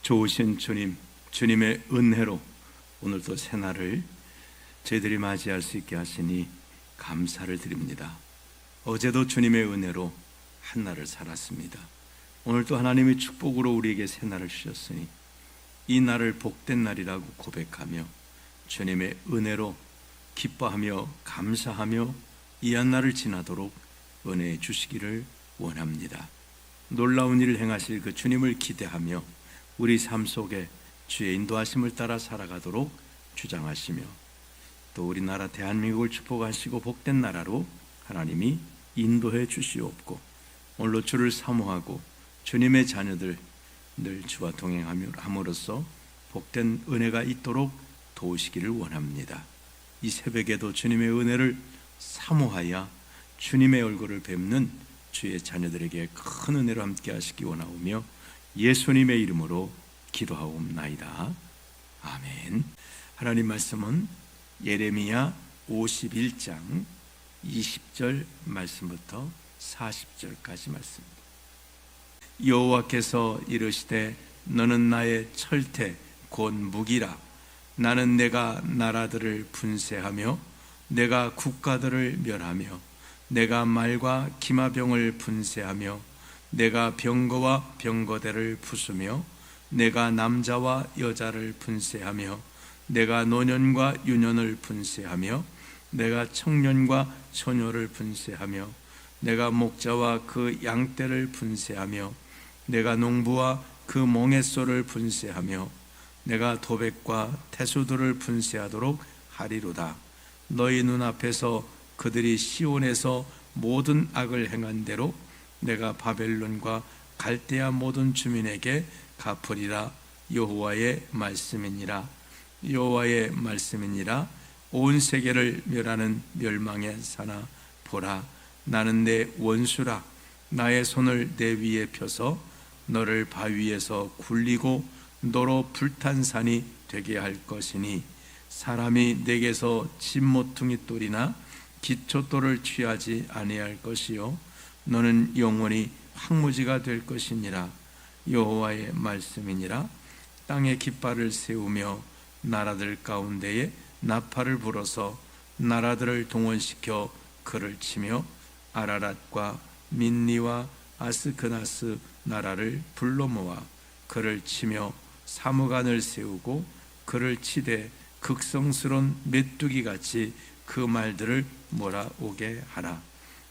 좋으신 주님, 주님의 은혜로 오늘도 새날을 저희들이 맞이할 수 있게 하시니 감사를 드립니다. 어제도 주님의 은혜로 한날을 살았습니다. 오늘도 하나님의 축복으로 우리에게 새날을 주셨으니 이 날을 복된 날이라고 고백하며 주님의 은혜로 기뻐하며 감사하며 이 한날을 지나도록 은혜해 주시기를 원합니다. 놀라운 일을 행하실 그 주님을 기대하며 우리 삶 속에 주의 인도하심을 따라 살아가도록 주장하시며 또 우리나라 대한민국을 축복하시고 복된 나라로 하나님이 인도해 주시옵고 오늘로 주를 사모하고 주님의 자녀들 늘 주와 동행함으로써 복된 은혜가 있도록 도우시기를 원합니다. 이 새벽에도 주님의 은혜를 사모하여 주님의 얼굴을 뵙는 주의 자녀들에게 큰 은혜로 함께 하시기 원하오며 예수님의 이름으로 기도하옵나이다. 아멘. 하나님 말씀은 예레미야 51장 20절 말씀부터 40절까지 말씀입니다. 여호와께서 이르시되 너는 나의 철퇴 곧 무기라. 나는 내가 나라들을 분쇄하며 내가 국가들을 멸하며 내가 말과 기마병을 분쇄하며 내가 병거와 병거대를 부수며 내가 남자와 여자를 분쇄하며 내가 노년과 유년을 분쇄하며 내가 청년과 처녀를 분쇄하며 내가 목자와 그 양떼를 분쇄하며 내가 농부와 그 몽에소를 분쇄하며 내가 도백과 태수들을 분쇄하도록 하리로다. 너희 눈앞에서 그들이 시온에서 모든 악을 행한 대로 내가 바벨론과 갈대아 모든 주민에게 갚으리라. 여호와의 말씀이니라. 여호와의 말씀이니라. 온 세계를 멸하는 멸망의 사나 보라. 나는 내 원수라. 나의 손을 내 위에 펴서 너를 바위에서 굴리고 너로 불탄 산이 되게 할 것이니 사람이 내게서 진모퉁이 돌이나 기초돌을 취하지 아니할 것이요 너는 영원히 황무지가 될 것이니라. 여호와의 말씀이니라. 땅에 깃발을 세우며 나라들 가운데에 나팔을 불어서 나라들을 동원시켜 그를 치며 아라랏과 민니와 아스크나스 나라를 불러 모아 그를 치며 사무간을 세우고 그를 치되 극성스러운 메뚜기같이 그 말들을 몰아오게 하라.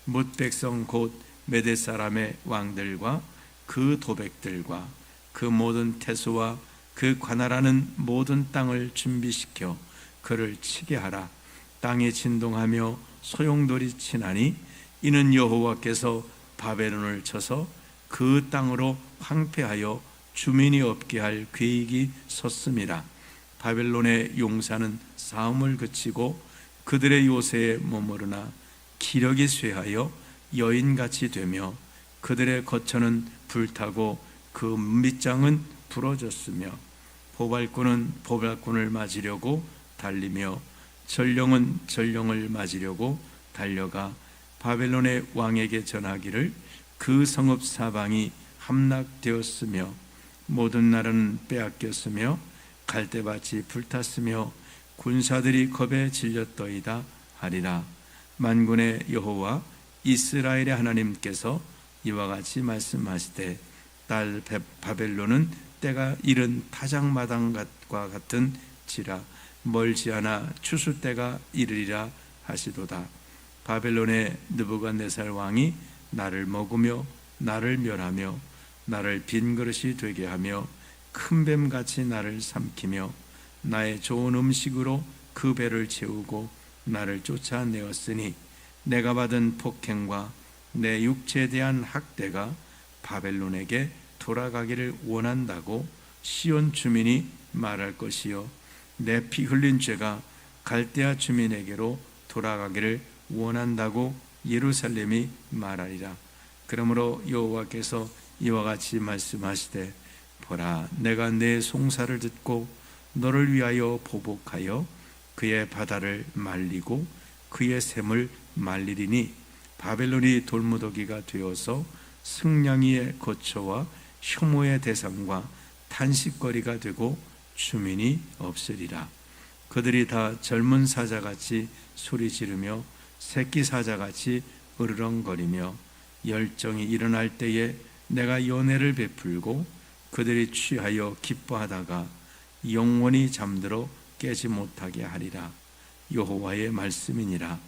뭇 백성 곧 메대 사람의 왕들과 그 도백들과 그 모든 태수와 그 관할하는 모든 땅을 준비시켜 그를 치게 하라. 땅이 진동하며 소용돌이 치나니 이는 여호와께서 바벨론을 쳐서 그 땅으로 황폐하여 주민이 없게 할 계획이 섰음이라. 바벨론의 용사는 싸움을 그치고 그들의 요새에 머무르나 기력이 쇠하여 여인같이 되며 그들의 거처는 불타고 그 밑장은 부러졌으며 보발꾼은 보발꾼을 맞으려고 달리며 전령은 전령을 맞으려고 달려가 바벨론의 왕에게 전하기를 그 성읍 사방이 함락되었으며 모든 나라는 빼앗겼으며 갈대밭이 불탔으며 군사들이 겁에 질렸더이다 하리라. 만군의 여호와 이스라엘의 하나님께서 이와 같이 말씀하시되 딸 바벨론은 때가 이른 타작마당과 같은 지라. 멀지 않아 추수 때가 이르리라 하시도다. 바벨론의 느부갓네살 왕이 나를 먹으며 나를 멸하며 나를 빈 그릇이 되게 하며 큰 뱀같이 나를 삼키며 나의 좋은 음식으로 그 배를 채우고 나를 쫓아내었으니 내가 받은 폭행과 내 육체에 대한 학대가 바벨론에게 돌아가기를 원한다고 시온 주민이 말할 것이요 내 피 흘린 죄가 갈대아 주민에게로 돌아가기를 원한다고 예루살렘이 말하리라. 그러므로 여호와께서 이와 같이 말씀하시되 보라 내가 내 송사를 듣고 너를 위하여 보복하여 그의 바다를 말리고 그의 샘을 말리리니 바벨론이 돌무더기가 되어서 승냥이의 거처와 혐오의 대상과 탄식거리가 되고 주민이 없으리라. 그들이 다 젊은 사자같이 소리 지르며 새끼 사자같이 으르렁거리며 열정이 일어날 때에 내가 연회를 베풀고 그들이 취하여 기뻐하다가 영원히 잠들어 깨지 못하게 하리라. 여호와의 말씀이니라.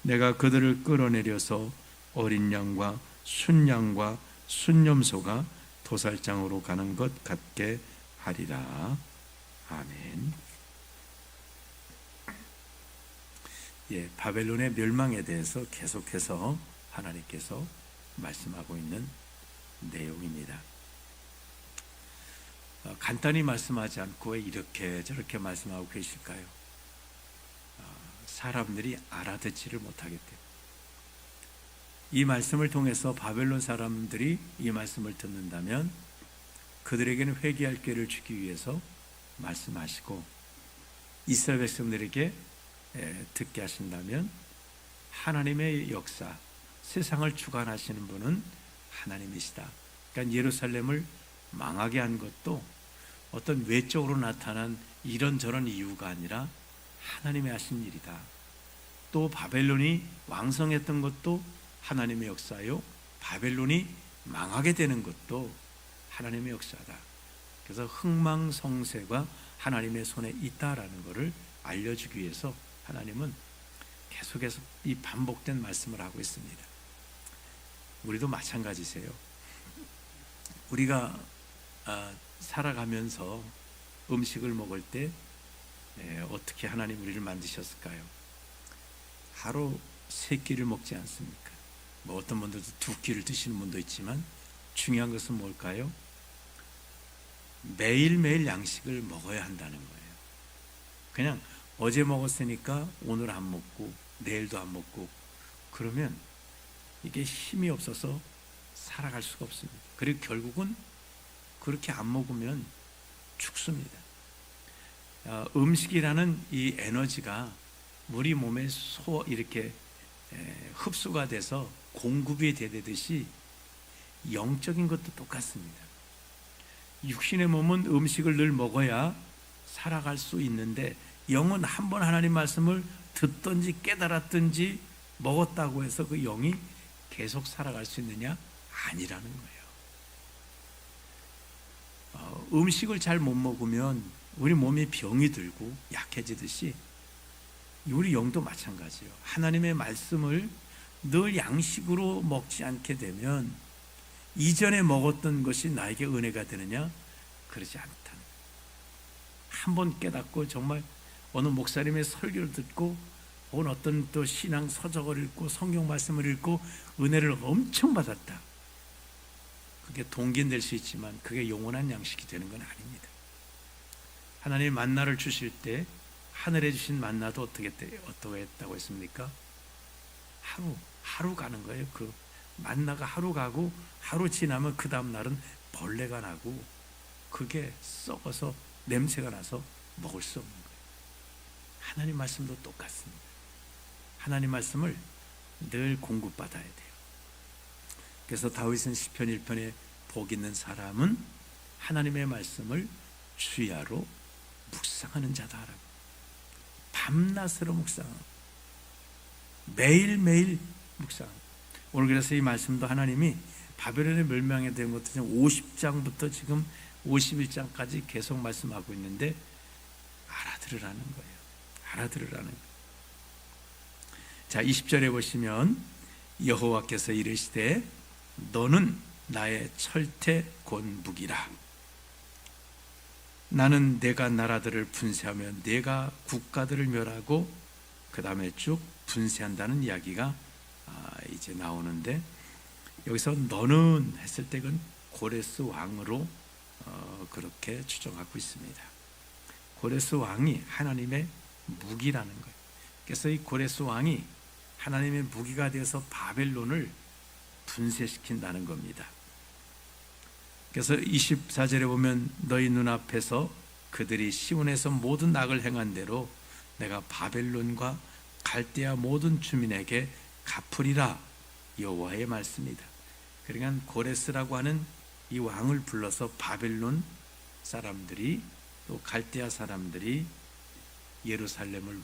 내가 그들을 끌어내려서 어린 양과 순양과 순염소가 도살장으로 가는 것 같게 하리라. 아멘. 바벨론의 멸망에 대해서 계속해서 하나님께서 말씀하고 있는 내용입니다. 간단히 말씀하지 않고 왜 이렇게 저렇게 말씀하고 계실까요? 사람들이 알아듣지를 못하기 때문에. 이 말씀을 통해서 바벨론 사람들이 이 말씀을 듣는다면 그들에게는 회개할 기회를 주기 위해서 말씀하시고, 이스라엘 백성들에게 듣게 하신다면 하나님의 역사, 세상을 주관하시는 분은 하나님이시다. 그러니까 예루살렘을 망하게 한 것도 어떤 외적으로 나타난 이런저런 이유가 아니라 하나님이 하신 일이다. 또 바벨론이 왕성했던 것도 하나님의 역사요, 바벨론이 망하게 되는 것도 하나님의 역사다. 그래서 흥망성쇠가 하나님의 손에 있다라는 것을 알려주기 위해서 하나님은 계속해서 이 반복된 말씀을 하고 있습니다. 우리도 마찬가지세요. 우리가 살아가면서 음식을 먹을 때 어떻게 하나님 우리를 만드셨을까요? 하루 3끼를 먹지 않습니까? 뭐 어떤 분들도 2끼를 드시는 분도 있지만 중요한 것은 뭘까요? 매일매일 양식을 먹어야 한다는 거예요. 그냥 어제 먹었으니까 오늘 안 먹고 내일도 안 먹고 그러면 이게 힘이 없어서 살아갈 수가 없습니다. 그리고 결국은 그렇게 안 먹으면 죽습니다. 음식이라는 이 에너지가 우리 몸에 이렇게 흡수가 돼서 공급이 되듯이 영적인 것도 똑같습니다. 육신의 몸은 음식을 늘 먹어야 살아갈 수 있는데, 영은 한번 하나님 말씀을 듣든지 깨달았든지 먹었다고 해서 그 영이 계속 살아갈 수 있느냐? 아니라는 거예요. 음식을 잘 못 먹으면 우리 몸에 병이 들고 약해지듯이 우리 영도 마찬가지예요. 하나님의 말씀을 늘 양식으로 먹지 않게 되면 이전에 먹었던 것이 나에게 은혜가 되느냐? 그러지 않다는 거예요. 한번 깨닫고 정말 어느 목사님의 설교를 듣고 혹은 어떤 또 신앙 서적을 읽고 성경 말씀을 읽고 은혜를 엄청 받았다. 그게 동기는 될 수 있지만 그게 영원한 양식이 되는 건 아닙니다. 하나님이 만나를 주실 때 하늘에 주신 만나도 어떻게 했다고 했습니까? 하루 가는 거예요. 그 만나가 하루 가고 하루 지나면 그 다음 날은 벌레가 나고 그게 썩어서 냄새가 나서 먹을 수 없는 거예요. 하나님 말씀도 똑같습니다. 하나님 말씀을 늘 공급받아야 돼요. 그래서 다윗은 시편 1편에 복 있는 사람은 하나님의 말씀을 주야로 묵상하는 자다라고. 밤낮으로 묵상하고 매일매일 묵상하고. 오늘 그래서 이 말씀도 하나님이 바벨론의 멸망에 대한 것도 지금 50장부터 지금 51장까지 계속 말씀하고 있는데 알아들으라는 거예요. 알아들으라는 거예요. 자, 20절에 보시면 여호와께서 이르시되 너는 나의 철퇴 곧 무기라. 나는 내가 나라들을 분쇄하며 내가 국가들을 멸하고 그 다음에 쭉 분쇄한다는 이야기가 이제 나오는데, 여기서 너는 했을 때 그건 고레스 왕으로 그렇게 추정하고 있습니다. 고레스 왕이 하나님의 무기라는 거예요. 그래서 이 고레스 왕이 하나님의 무기가 되어서 바벨론을 분쇄시킨다는 겁니다. 그래서 24절에 보면 너희 눈앞에서 그들이 시온에서 모든 악을 행한 대로 내가 바벨론과 갈대아 모든 주민에게 갚으리라. 여호와의 말씀이다. 그러니까 고레스라고 하는 이 왕을 불러서 바벨론 사람들이 또 갈대아 사람들이 예루살렘을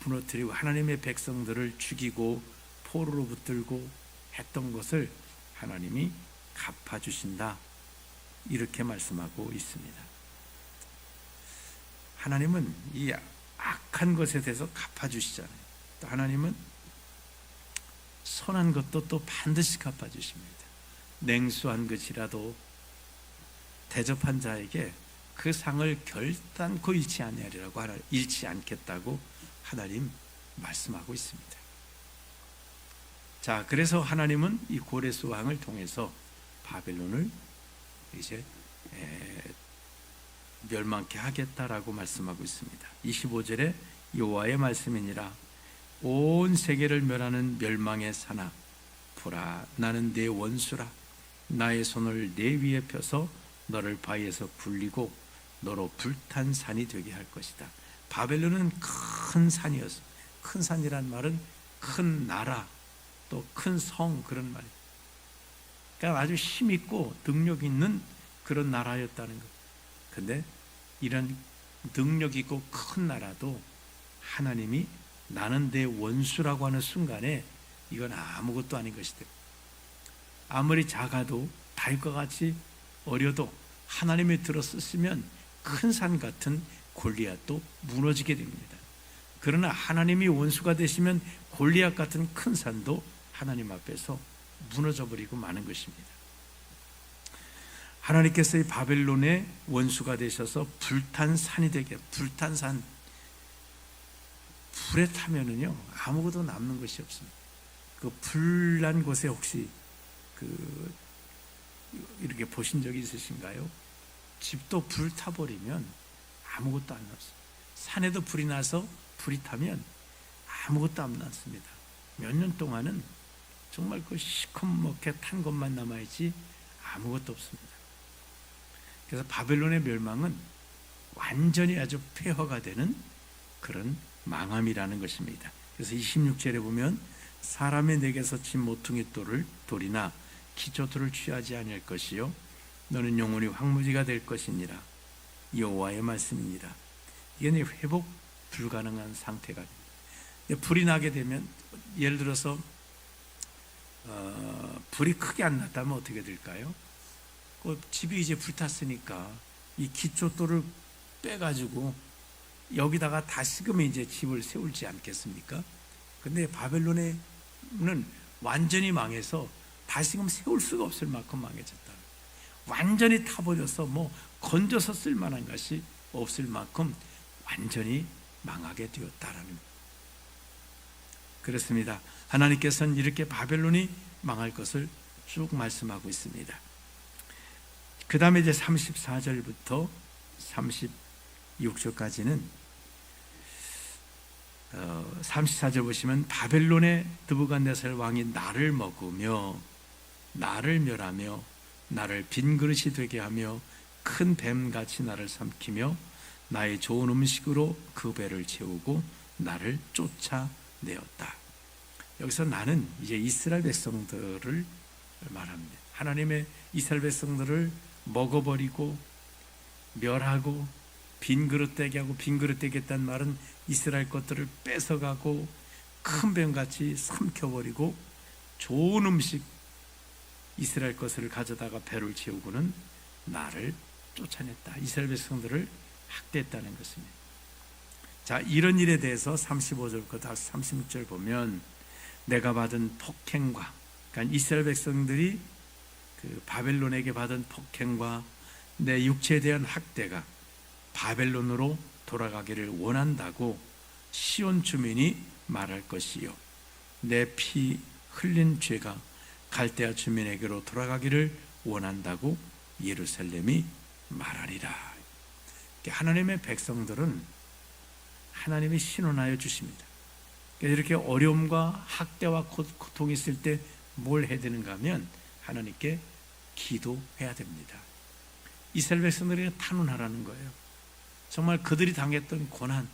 무너뜨리고 하나님의 백성들을 죽이고 포로로 붙들고 했던 것을 하나님이 갚아주신다, 이렇게 말씀하고 있습니다. 하나님은 이 악한 것에 대해서 갚아주시잖아요. 또 하나님은 선한 것도 또 반드시 갚아주십니다. 냉수한 것이라도 대접한 자에게 그 상을 결단코 잃지 않겠다고 하나님 말씀하고 있습니다. 자, 그래서 하나님은 이 고레스 왕을 통해서 바벨론을 이제 멸망케 하겠다라고 말씀하고 있습니다. 25절에 여호와의 말씀이니라. 온 세계를 멸하는 멸망의 사나, 보라, 나는 내 원수라. 나의 손을 내 위에 펴서 너를 바위에서 굴리고 너로 불탄 산이 되게 할 것이다. 바벨론은 큰 산이었어. 큰 산이란 말은 큰 나라, 또 큰 성, 그런 말이에요. 그러니까 아주 힘있고 능력 있는 그런 나라였다는 것. 근데 이런 능력 있고 큰 나라도 하나님이 나는 내 원수라고 하는 순간에 이건 아무것도 아닌 것이다. 아무리 작아도 다윗과 같이 어려도 하나님이 들어 쓰시면 큰 산 같은 골리앗도 무너지게 됩니다. 그러나 하나님이 원수가 되시면 골리앗 같은 큰 산도 하나님 앞에서 무너져 버리고 마는 것입니다. 하나님께서 이 바벨론의 원수가 되셔서 불탄 산이 되게, 불탄 산, 불에 타면은요 아무것도 남는 것이 없습니다. 그 불난 곳에 혹시 이렇게 보신 적이 있으신가요? 집도 불 타버리면 아무것도 안 남습니다. 산에도 불이 나서 불이 타면 아무것도 안 남습니다. 몇 년 동안은 정말 그 시커멓게 탄 것만 남아있지 아무것도 없습니다. 그래서 바벨론의 멸망은 완전히 아주 폐허가 되는 그런 망함이라는 것입니다. 그래서 26절에 보면 사람의 내게서 진 모퉁이 돌이나 기초돌을 취하지 아니할 것이요 너는 영원히 황무지가 될 것이니라. 여호와의 말씀이니라. 이게 회복 불가능한 상태가 됩니다. 불이 나게 되면 예를 들어서 불이 크게 안 났다면 어떻게 될까요? 집이 이제 불탔으니까 이 기초돌을 빼가지고 여기다가 다시금 이제 집을 세울지 않겠습니까? 근데 바벨론에는 완전히 망해서 다시금 세울 수가 없을 만큼 망해졌다. 완전히 타버려서 뭐 건져서 쓸 만한 것이 없을 만큼 완전히 망하게 되었다라는. 그렇습니다. 하나님께서는 이렇게 바벨론이 망할 것을 쭉 말씀하고 있습니다. 그 다음에 이제 34절부터 36절까지는 34절 보시면 바벨론의 느부갓네살 왕이 나를 먹으며 나를 멸하며 나를 빈 그릇이 되게 하며 큰 뱀같이 나를 삼키며 나의 좋은 음식으로 그 배를 채우고 나를 쫓아내었다. 여기서 나는 이제 이스라엘 백성들을 말합니다. 하나님의 이스라엘 백성들을 먹어버리고 멸하고 빈 그릇 되게 하고, 빈 그릇 되겠다는 말은 이스라엘 것들을 뺏어가고 큰 뱀같이 삼켜버리고 좋은 음식 이스라엘 것을 가져다가 배를 채우고는 나를 쫓아냈다. 이스라엘 백성들을 학대했다는 것입니다. 자, 이런 일에 대해서 35절부터 36절 보면 내가 받은 폭행과, 그러니까 이스라엘 백성들이 그 바벨론에게 받은 폭행과 내 육체에 대한 학대가 바벨론으로 돌아가기를 원한다고 시온 주민이 말할 것이요 내 피 흘린 죄가 갈대아 주민에게로 돌아가기를 원한다고 예루살렘이 말하리라. 하나님의 백성들은 하나님이 신원하여 주십니다. 이렇게 어려움과 학대와 고통이 있을 때 뭘 해야 되는가 하면 하나님께 기도해야 됩니다. 이스라엘 백성들에게 탄원하라는 거예요. 정말 그들이 당했던 고난,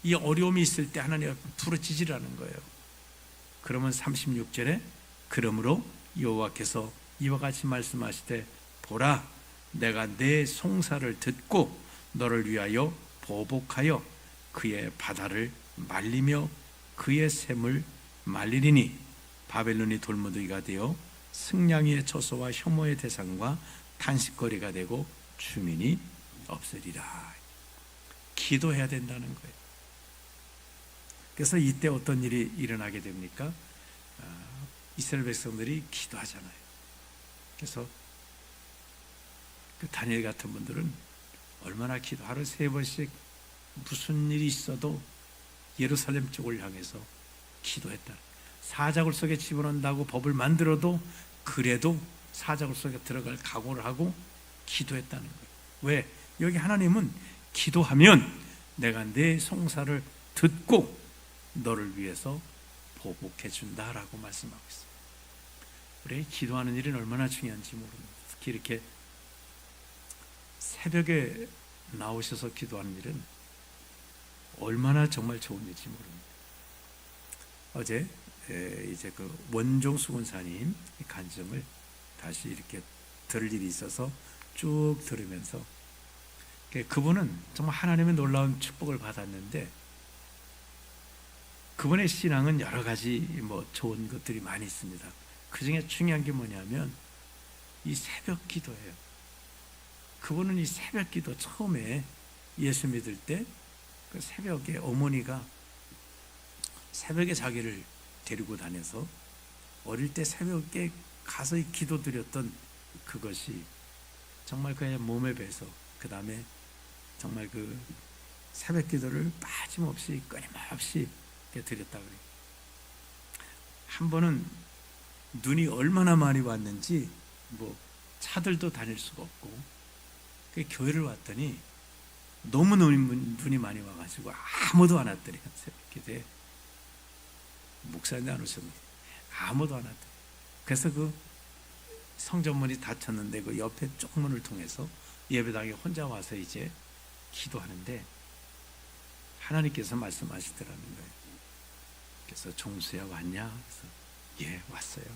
이 어려움이 있을 때 하나님 앞에 부르짖으라는 거예요. 그러면 36절에 그러므로 여호와께서 이와 같이 말씀하시되 보라 내가 내 송사를 듣고 너를 위하여 보복하여 그의 바다를 말리며 그의 샘을 말리리니 바벨론이 돌무더기가 되어 승냥이의 처소와 혐오의 대상과 탄식거리가 되고 주민이 없으리라. 기도해야 된다는 거예요. 그래서 이때 어떤 일이 일어나게 됩니까? 이스라엘 백성들이 기도하잖아요. 그래서 그 다니엘 같은 분들은 얼마나 기도, 하루 3번씩 무슨 일이 있어도 예루살렘 쪽을 향해서 기도했다. 사자굴 속에 집어넣는다고 법을 만들어도 그래도 사자굴 속에 들어갈 각오를 하고 기도했다는 거예요. 왜? 여기 하나님은 기도하면 내가 내 송사를 듣고 너를 위해서 보복해 준다라고 말씀하고 있어요. 우리 기도하는 일은 얼마나 중요한지 모릅니다. 특히 이렇게 새벽에 나오셔서 기도하는 일은 얼마나 정말 좋은 일인지 모릅니다. 어제 이제 그 원종 수군사님 간증을 다시 이렇게 들을 일이 있어서 쭉 들으면서 그분은 정말 하나님의 놀라운 축복을 받았는데 그분의 신앙은 여러 가지 좋은 것들이 많이 있습니다. 그 중에 중요한 게 뭐냐면 이 새벽 기도예요. 그분은 이 새벽 기도 처음에 예수 믿을 때 그 새벽에 어머니가 새벽에 자기를 데리고 다녀서 어릴 때 새벽에 가서 기도 드렸던 그것이 정말 그의 몸에 배서 그 다음에 정말 그 새벽 기도를 빠짐없이 끊임없이 드렸다 그래요. 한 번은 눈이 얼마나 많이 왔는지 차들도 다닐 수가 없고 그 교회를 왔더니 너무 눈이 많이 와가지고 아무도 안 왔더래요. 새벽 기도에 목사님 안 오셨는데 아무도 안 왔더래요. 그래서 그 성전문이 닫혔는데 그 옆에 쪽문을 통해서 예배당에 혼자 와서 이제 기도하는데 하나님께서 말씀하시더라는 거예요. 그래서 종수야 왔냐? 그래서 예 왔어요.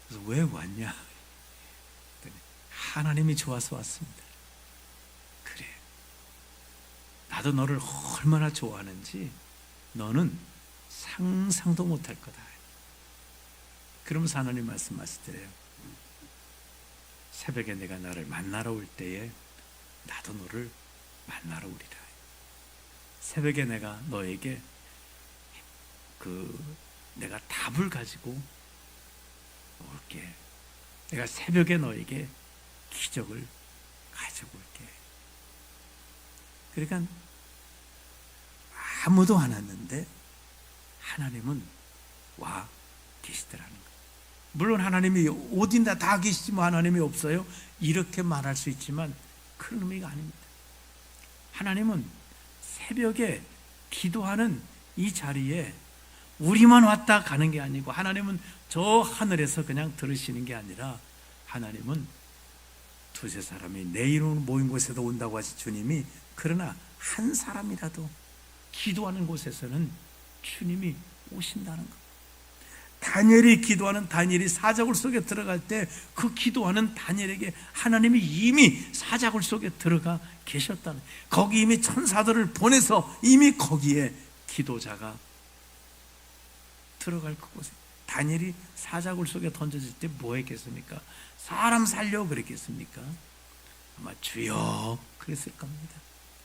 그래서 왜 왔냐? 하나님이 좋아서 왔습니다. 그래. 나도 너를 얼마나 좋아하는지 너는 상상도 못할 거다. 그러면서 하나님 말씀하시더래요. 새벽에 내가 나를 만나러 올 때에 나도 너를 만나러 오리라. 새벽에 내가 너에게 내가 답을 가지고 올게. 내가 새벽에 너에게 기적을 가지고 올게. 그러니까 아무도 안 왔는데 하나님은 와 계시더라는 거예요. 물론 하나님이 어딘가 다 계시지만 하나님이 없어요? 이렇게 말할 수 있지만 그런 의미가 아닙니다. 하나님은 새벽에 기도하는 이 자리에 우리만 왔다 가는 게 아니고 하나님은 저 하늘에서 그냥 들으시는 게 아니라 하나님은 두세 사람이 내 이름으로 모인 곳에도 온다고 하시 주님이 그러나 한 사람이라도 기도하는 곳에서는 주님이 오신다는 것. 다니엘이 기도하는 다니엘이 사자굴 속에 들어갈 때 그 기도하는 다니엘에게 하나님이 이미 사자굴 속에 들어가 계셨다는, 거기 이미 천사들을 보내서 이미 거기에 기도자가 들어갈 그곳에 다니엘이 사자굴 속에 던져질 때 뭐 했겠습니까? 사람 살려 그랬겠습니까? 아마 주여 그랬을 겁니다.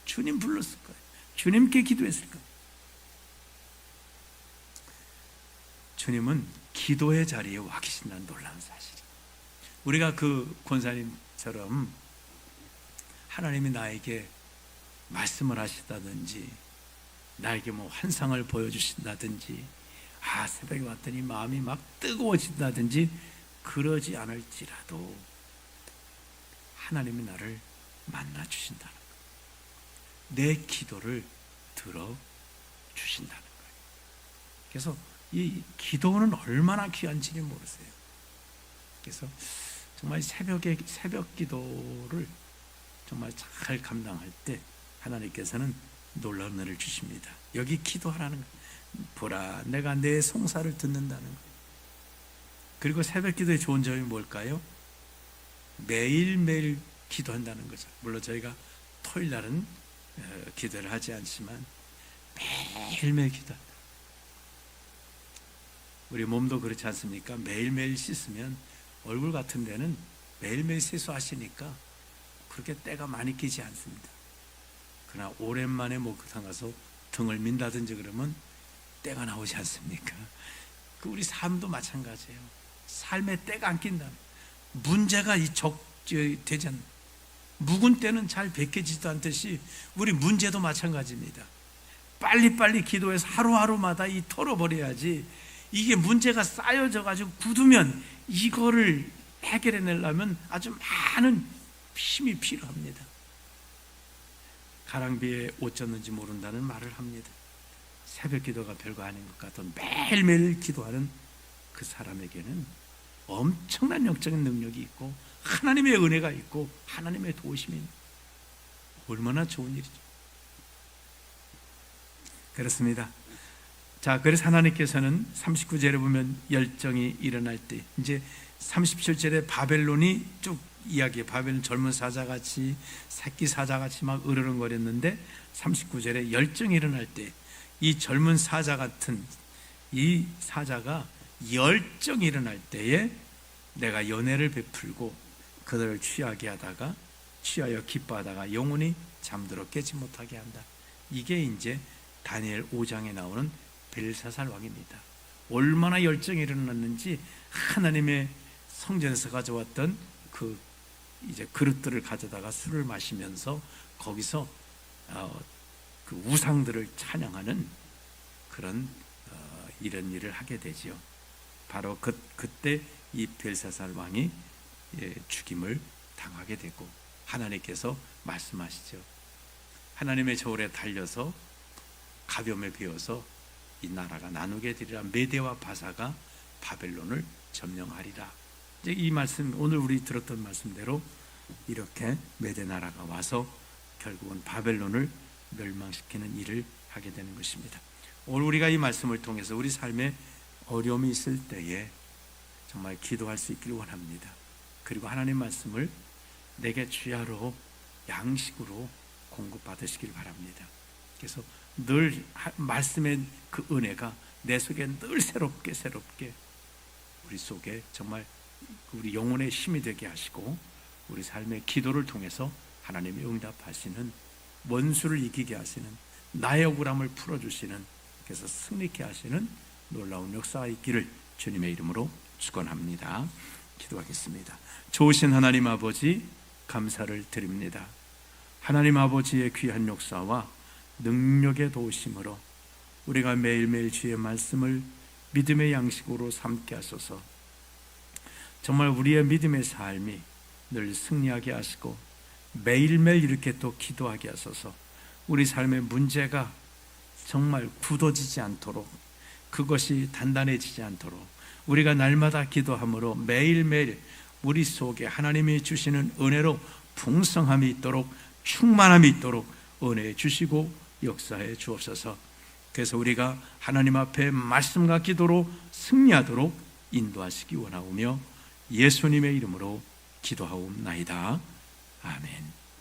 주님 불렀을 거예요. 주님께 기도했을 겁니다. 주님은 기도의 자리에 와 계신다는 놀라운 사실이에요. 우리가 그 권사님처럼 하나님이 나에게 말씀을 하시다든지 나에게 환상을 보여주신다든지 새벽에 왔더니 마음이 막 뜨거워진다든지 그러지 않을지라도 하나님이 나를 만나 주신다는 거예요. 내 기도를 들어주신다는 거예요. 그래서 이 기도는 얼마나 귀한지를 모르세요. 그래서 정말 새벽 기도를 정말 잘 감당할 때 하나님께서는 놀라운 은혜를 주십니다. 여기 기도하라는 거예요. 보라 내가 내 송사를 듣는다는 거예요. 그리고 새벽 기도의 좋은 점이 뭘까요? 매일매일 기도한다는 거죠. 물론 저희가 토요일 날은 기도를 하지 않지만 매일매일 기도한다. 우리 몸도 그렇지 않습니까? 매일매일 씻으면 얼굴 같은 데는 매일매일 세수하시니까 그렇게 때가 많이 끼지 않습니다. 그러나 오랜만에 목욕탕 가서 등을 민다든지 그러면 때가 나오지 않습니까? 그 우리 삶도 마찬가지예요. 삶에 때가 안 낀다. 문제가 되지 않는, 묵은 때는 잘 벗겨지지도 않듯이 우리 문제도 마찬가지입니다. 빨리빨리 기도해서 하루하루마다 털어버려야지. 이게 문제가 쌓여져 가지고 굳으면 이거를 해결해 내려면 아주 많은 힘이 필요합니다. 가랑비에 옷 젖는지 모른다는 말을 합니다. 새벽 기도가 별거 아닌 것 같던 매일매일 기도하는 그 사람에게는 엄청난 영적인 능력이 있고 하나님의 은혜가 있고 하나님의 도우심이 얼마나 좋은 일이죠. 그렇습니다. 자, 그래서 하나님께서는 39절에 보면 열정이 일어날 때, 이제 37절에 바벨론이 쭉 이야기해. 바벨론 젊은 사자같이 새끼 사자같이 막 으르렁거렸는데 39절에 열정이 일어날 때 이 젊은 사자 같은 이 사자가 열정이 일어날 때에 내가 연애를 베풀고 그들을 취하여 기뻐하다가 영원히 잠들어 깨지 못하게 한다. 이게 이제 다니엘 5장에 나오는 벨사살 왕입니다. 얼마나 열정이 일어났는지 하나님의 성전에서 가져왔던 그 이제 그릇들을 가져다가 술을 마시면서 거기서 그 우상들을 찬양하는 그런 이런 일을 하게 되지요. 바로 그때 이 벨사살 왕이 죽임을 당하게 되고 하나님께서 말씀하시죠. 하나님의 저울에 달려서 가뵘에 베어서 이 나라가 나누게 되리라. 메대와 바사가 바벨론을 점령하리라. 이제 이 말씀, 오늘 우리 들었던 말씀대로 이렇게 메대 나라가 와서 결국은 바벨론을 멸망시키는 일을 하게 되는 것입니다. 오늘 우리가 이 말씀을 통해서 우리 삶에 어려움이 있을 때에 정말 기도할 수 있기를 원합니다. 그리고 하나님 말씀을 내게 주야로 양식으로 공급받으시길 바랍니다. 그래서 늘 말씀의 그 은혜가 내 속에 늘 새롭게 우리 속에 정말 우리 영혼의 힘이 되게 하시고 우리 삶의 기도를 통해서 하나님의 응답하시는, 원수를 이기게 하시는, 나의 억울함을 풀어주시는, 그래서 승리케 하시는 놀라운 역사가 있기를 주님의 이름으로 축원합니다. 기도하겠습니다. 좋으신 하나님 아버지, 감사를 드립니다. 하나님 아버지의 귀한 역사와 능력의 도우심으로 우리가 매일매일 주의 말씀을 믿음의 양식으로 삼게 하소서. 정말 우리의 믿음의 삶이 늘 승리하게 하시고 매일매일 이렇게 또 기도하게 하소서. 우리 삶의 문제가 정말 굳어지지 않도록, 그것이 단단해지지 않도록 우리가 날마다 기도함으로 매일매일 우리 속에 하나님이 주시는 은혜로 풍성함이 있도록, 충만함이 있도록 은혜해 주시고 역사해 주옵소서. 그래서 우리가 하나님 앞에 말씀과 기도로 승리하도록 인도하시기 원하오며 예수님의 이름으로 기도하옵나이다. 아멘.